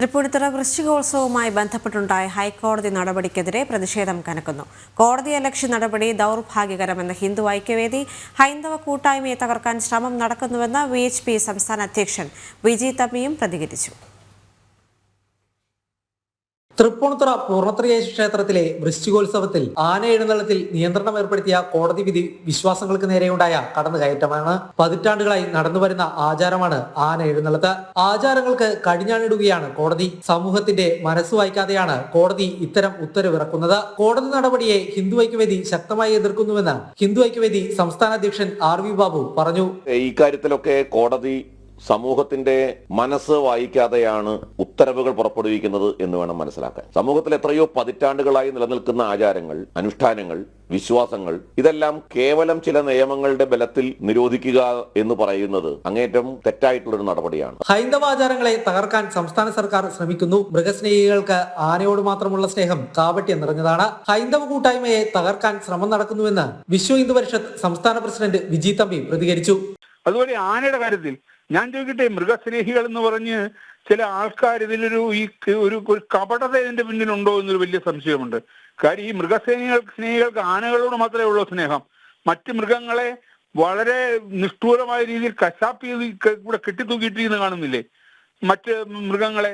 തൃപ്പൂണിത്തുറ വൃശ്ചികോത്സവവുമായി ബന്ധപ്പെട്ടുണ്ടായ ഹൈക്കോടതി നടപടിക്കെതിരെ പ്രതിഷേധം കനക്കുന്നു. കോടതിയലക്ഷ്യ നടപടി ദൗർഭാഗ്യകരമെന്ന് ഹിന്ദു ഐക്യവേദി ഹൈന്ദവ കൂട്ടായ്മയെ തകർക്കാൻ ശ്രമം നടക്കുന്നുവെന്ന് VHP സംസ്ഥാന അധ്യക്ഷൻ വിജി തമ്പിയും പ്രതികരിച്ചു. തൃപ്പൂണിത്തുറ പൂർണ്ണത്രയേശു ക്ഷേത്രത്തിലെ വൃശ്ചികോത്സവത്തിൽ ആന എഴുന്നള്ളത്തിൽ നിയന്ത്രണം ഏർപ്പെടുത്തിയ കോടതി വിധി വിശ്വാസങ്ങൾക്ക് നേരെയുണ്ടായ കടന്നുകയറ്റമാണ്. പതിറ്റാണ്ടുകളായി നടന്നുവരുന്ന ആചാരമാണ് ആന എഴുന്നള്ളത്ത്. ആചാരങ്ങൾക്ക് കടിഞ്ഞാണിടുകയാണ് കോടതി. സമൂഹത്തിന്റെ മനസ്സ് വായിക്കാതെയാണ് കോടതി ഇത്തരം ഉത്തരവിറക്കുന്നത്. കോടതി നടപടിയെ ഹിന്ദു ഐക്യവേദി ശക്തമായി എതിർക്കുന്നുവെന്ന് ഹിന്ദു ഐക്യവേദി സംസ്ഥാന അധ്യക്ഷൻ RV ബാബു പറഞ്ഞു. ഇക്കാര്യത്തിലൊക്കെ കോടതി സമൂഹത്തിന്റെ മനസ്സ് വായിക്കാതെയാണ് ഉത്തരവുകൾ പുറപ്പെടുവിക്കുന്നത് എന്ന് വേണം മനസ്സിലാക്കാൻ. സമൂഹത്തിൽ എത്രയോ പതിറ്റാണ്ടുകളായി നിലനിൽക്കുന്ന ആചാരങ്ങൾ, അനുഷ്ഠാനങ്ങൾ, വിശ്വാസങ്ങൾ ഇതെല്ലാം കേവലം ചില നിയമങ്ങളുടെ ബലത്തിൽ നിരോധിക്കുക എന്ന് പറയുന്നത് അങ്ങേറ്റം തെറ്റായിട്ടുള്ളൊരു നടപടിയാണ്. ഹൈന്ദവാചാരങ്ങളെ തകർക്കാൻ സംസ്ഥാന സർക്കാർ ശ്രമിക്കുന്നു. മൃഗസ്നേഹികൾക്ക് ആനയോട് മാത്രമുള്ള സ്നേഹം കാപട്യം നിറഞ്ഞതാണ്. ഹൈന്ദവ കൂട്ടായ്മയെ തകർക്കാൻ ശ്രമം നടക്കുന്നുവെന്ന് വിശ്വ ഹിന്ദു പരിഷത്ത് സംസ്ഥാന പ്രസിഡന്റ് വിജി തമ്പി പ്രതികരിച്ചു. അതുപോലെ ആനയുടെ കാര്യത്തിൽ ഞാൻ ചോദിക്കട്ടെ, മൃഗസ്നേഹികൾ എന്ന് പറഞ്ഞ് ചില ആൾക്കാർ ഇതിലൊരു ഒരു കപടത ഇതിന്റെ പിന്നിലുണ്ടോ എന്നൊരു വലിയ സംശയമുണ്ട്. കാര്യം ഈ സ്നേഹികൾക്ക് ആനകളോട് മാത്രമേ ഉള്ളൂ സ്നേഹം. മറ്റ് മൃഗങ്ങളെ വളരെ നിഷ്ഠൂരമായ രീതിയിൽ കശാപ്പ് കൂടെ കെട്ടിത്തൂക്കിയിട്ടിരിക്കുന്ന കാണുന്നില്ലേ മറ്റ് മൃഗങ്ങളെ?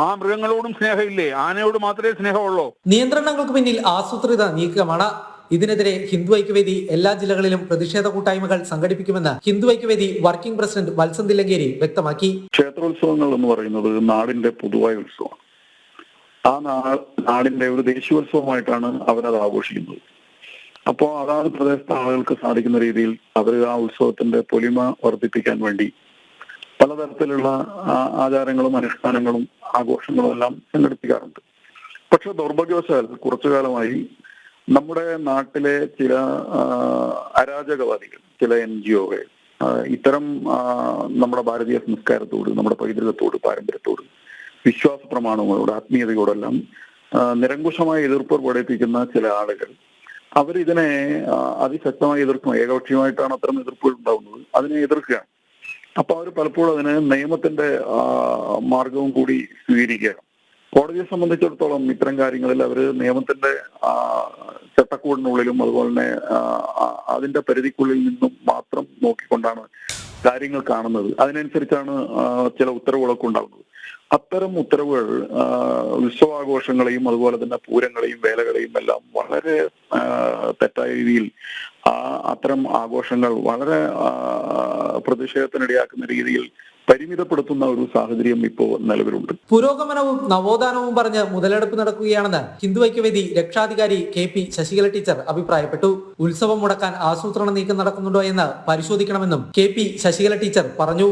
ആ മൃഗങ്ങളോടും സ്നേഹമില്ലേ? ആനയോട് മാത്രമേ സ്നേഹമുള്ളൂ. നിയന്ത്രണങ്ങൾക്ക് പിന്നിൽ ആസൂത്രിത നീക്കമാണ്. ഇതിനെതിരെ ഹിന്ദു ഐക്യവേദി എല്ലാ ജില്ലകളിലും പ്രതിഷേധ കൂട്ടായ്മകൾ സംഘടിപ്പിക്കുമെന്ന് ഹിന്ദു ഐക്യവേദി വർക്കിംഗ് പ്രസിഡന്റ് വത്സൻ തില്ലങ്കേരി വ്യക്തമാക്കി. ക്ഷേത്രോത്സവങ്ങൾ എന്ന് പറയുന്നത് നാടിന്റെ പൊതുവായ ഉത്സവമാണ്. ആ നാടിന്റെ ഒരു ദേശീയോത്സവമായിട്ടാണ് അവരത് ആഘോഷിക്കുന്നത്. അപ്പോൾ അതാത് പ്രദേശത്തെ ആളുകൾക്ക് സാധിക്കുന്ന രീതിയിൽ അവർ ആ ഉത്സവത്തിന്റെ പൊലിമ വർദ്ധിപ്പിക്കാൻ വേണ്ടി പലതരത്തിലുള്ള ആചാരങ്ങളും അനുഷ്ഠാനങ്ങളും ആഘോഷങ്ങളും എല്ലാം സംഘടിപ്പിക്കാറുണ്ട്. പക്ഷെ ദൗർഭാഗ്യവശാൽ കുറച്ചു കാലമായി നമ്മുടെ നാട്ടിലെ ചില അരാജകവാദികൾ, ചില NGOകൾ ഇത്തരം നമ്മുടെ ഭാരതീയ സംസ്കാരത്തോട്, നമ്മുടെ പൈതൃകത്തോട്, പാരമ്പര്യത്തോട്, വിശ്വാസ പ്രമാണങ്ങളോട്, ആത്മീയതയോടെല്ലാം നിരങ്കുശമായ എതിർപ്പ് പ്രകടിപ്പിക്കുന്ന ചില ആളുകൾ അവരിതിനെ അതിശക്തമായി എതിർക്കും. ഏകപക്ഷീയമായിട്ടാണ് അത്തരം എതിർപ്പുകൾ ഉണ്ടാകുന്നത്. അതിനെ എതിർക്കുകയാണ്. അപ്പൊ അവർ പലപ്പോഴും അതിന് നിയമത്തിന്റെ മാർഗവും കൂടി സ്വീകരിക്കുകയാണ്. കോടതിയെ സംബന്ധിച്ചിടത്തോളം ഇത്തരം കാര്യങ്ങളിൽ അവർ നിയമത്തിന്റെ ചട്ടക്കൂടിനുള്ളിലും അതുപോലെ തന്നെ അതിന്റെ പരിധിക്കുള്ളിൽ നിന്നും മാത്രം നോക്കിക്കൊണ്ടാണ് കാര്യങ്ങൾ കാണുന്നത്. അതിനനുസരിച്ചാണ് ചില ഉത്തരവുകളൊക്കെ ഉണ്ടാകുന്നത്. അത്തരം ഉത്തരവുകൾ ഉത്സവാഘോഷങ്ങളെയും അതുപോലെ തന്നെ പൂരങ്ങളെയും വേലകളെയും എല്ലാം വളരെ തെറ്റായ രീതിയിൽ അത്തരം ആഘോഷങ്ങൾ വളരെ പ്രതിഷേധത്തിനിടയാക്കുന്ന രീതിയിൽ പരിമിതപ്പെടുത്തുന്ന ഒരു സാഹചര്യം ഇപ്പോൾ നിലവിലുണ്ട്. പുരോഗമനവും നവോത്ഥാനവും പറഞ്ഞ് മുതലെടുപ്പ് നടക്കുകയാണെന്ന് ഹിന്ദു ഐക്യവേദി രക്ഷാധികാരി KP ശശികല ടീച്ചർ അഭിപ്രായപ്പെട്ടു. ഉത്സവം മുടക്കാൻ ആസൂത്രണ നീക്കം നടക്കുന്നുണ്ടോ എന്ന് പരിശോധിക്കണമെന്നും KP ശശികല ടീച്ചർ പറഞ്ഞു.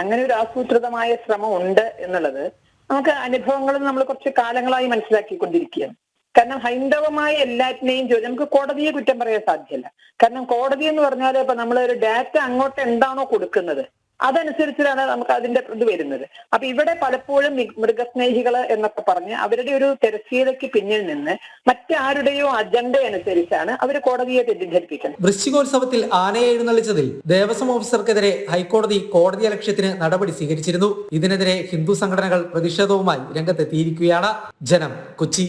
അങ്ങനെ ഒരു ആസൂത്രിതമായ ശ്രമം ഉണ്ട് എന്നുള്ളത് നമുക്ക് അനുഭവങ്ങളിൽ നമ്മൾ കുറച്ച് കാലങ്ങളായി മനസ്സിലാക്കിക്കൊണ്ടിരിക്കുകയാണ്. കാരണം ഹൈന്ദവമായ എല്ലാറ്റിനെയും നമുക്ക് കോടതിയെ കുറ്റം പറയാൻ സാധ്യമല്ല. കാരണം കോടതി എന്ന് പറഞ്ഞാൽ ഇപ്പൊ നമ്മളൊരു ഡാറ്റ അങ്ങോട്ട് എന്താണോ കൊടുക്കുന്നത് അതനുസരിച്ചാണ് നമുക്ക് അതിന്റെ ഇത് വരുന്നത്. അപ്പൊ ഇവിടെ പലപ്പോഴും മൃഗസ്നേഹികള് എന്നൊക്കെ പറഞ്ഞ് അവരുടെ ഒരു തിരശ്ശീലയ്ക്ക് പിന്നിൽ നിന്ന് മറ്റാരുടെയോ അജണ്ട അനുസരിച്ചാണ് അവർ കോടതിയെ തെറ്റിദ്ധരിപ്പിക്കുന്നത്. വൃശ്ചികോത്സവത്തിൽ ആനയെ എഴുന്നള്ളിച്ചതിൽ ദേവസ്വം ഓഫീസർക്കെതിരെ ഹൈക്കോടതി കോടതിയലക്ഷ്യത്തിന് നടപടി സ്വീകരിച്ചിരുന്നു. ഇതിനെതിരെ ഹിന്ദു സംഘടനകൾ പ്രതിഷേധവുമായി രംഗത്തെത്തിയിരിക്കുകയാണ്. ജനം, കൊച്ചി.